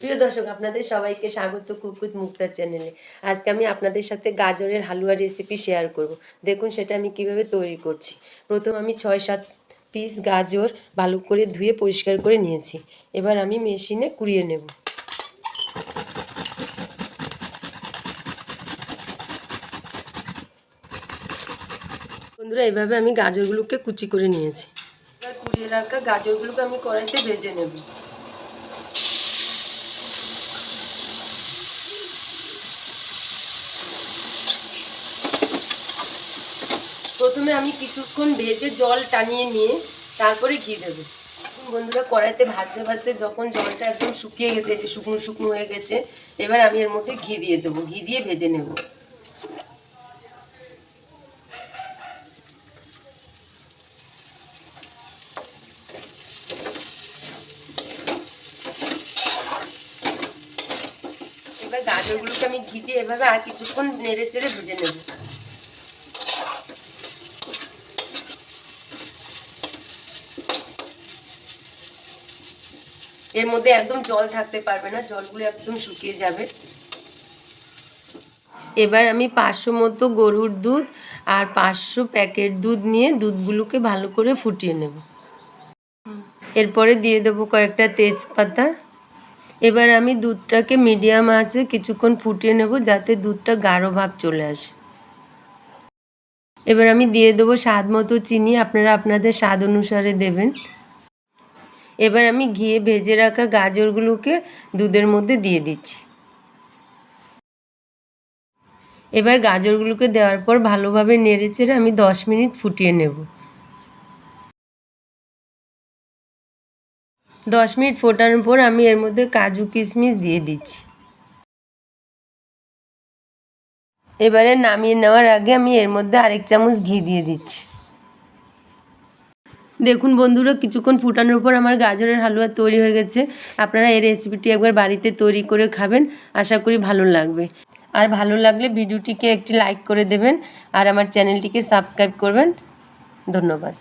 প্রিয় দর্শক, আপনাদের সবাইকে স্বাগত কুকউইথ মুক্তা চ্যানেলে। আজকে আমি আপনাদের সাথে গাজরের হালুয়া রেসিপি শেয়ার করব। দেখুন সেটা আমি কিভাবে তৈরি করছি। প্রথম আমি 6-7 পিস গাজর ভালো করে ধুয়ে পরিষ্কার করে নিয়েছি। এবার আমি মেশিনে কুড়িয়ে নেব। বন্ধুরা, এভাবে আমি গাজরগুলোকে কুচি করে নিয়েছি। এবার কুড়িয়ে রাখা গাজরগুলোকে আমি কড়াইতে ভেজে নেব। প্রথমে আমি কিছুক্ষণ ভেজে জল টানিয়ে নিয়ে তারপরে ঘি দেবো। বন্ধুরা, কড়াইতে ভাজতে ভাজতে যখন জলটা একদম শুকিয়ে গেছে, যে শুকনো শুকনো হয়ে গেছে, এবার আমি এর মধ্যে ঘি দিয়ে দেবো। ঘি দিয়ে ভেজে নেব। এবার গাজরগুলোকে আমি ঘি দিয়ে এভাবে আর কিছুক্ষণ নেড়ে চেড়ে ভেজে নেব। এর মধ্যে একদম জল থাকতে পারবে না, জলগুলো একদম শুকিয়ে যাবে। এবার আমি 500 মতো গরুর দুধ আর 500 প্যাকেট দুধ নিয়ে দুধগুলোকে ভালো করে ফুটিয়ে নেব। এরপরে দিয়ে দেবো কয়েকটা তেজপাতা। এবার আমি দুধটাকে মিডিয়াম আঁচে কিছুক্ষণ ফুটিয়ে নেব, যাতে দুধটা গাঢ় ভাব চলে আসে। এবার আমি দিয়ে দেবো স্বাদ মতো চিনি, আপনারা আপনাদের স্বাদ অনুসারে দেবেন। এবার আমি ঘিয়ে ভেজে রাখা গাজরগুলোকে দুধের মধ্যে দিয়ে দিচ্ছি। এবার গাজরগুলোকে দেওয়ার পর ভালোভাবে নেড়েচেড়ে আমি 10 মিনিট ফুটিয়ে নেব। 10 মিনিট ফোটানোর পর আমি এর মধ্যে কাজু কিশমিশ দিয়ে দিচ্ছি। এবারে নামিয়ে নেওয়ার আগে আমি এর মধ্যে আরেক চামচ ঘি দিয়ে দিচ্ছি। দেখুন বন্ধুরা, কিছুক্ষণ ফুটানোর পর আমার গাজরের হালুয়া তৈরি হয়ে গেছে। আপনারা এই রেসিপিটি একবার বাড়িতে তৈরি করে খাবেন, আশা করি ভালো লাগবে। আর ভালো লাগলে ভিডিওটিকে একটি লাইক করে দেবেন আর আমার চ্যানেলটিকে সাবস্ক্রাইব করবেন। ধন্যবাদ।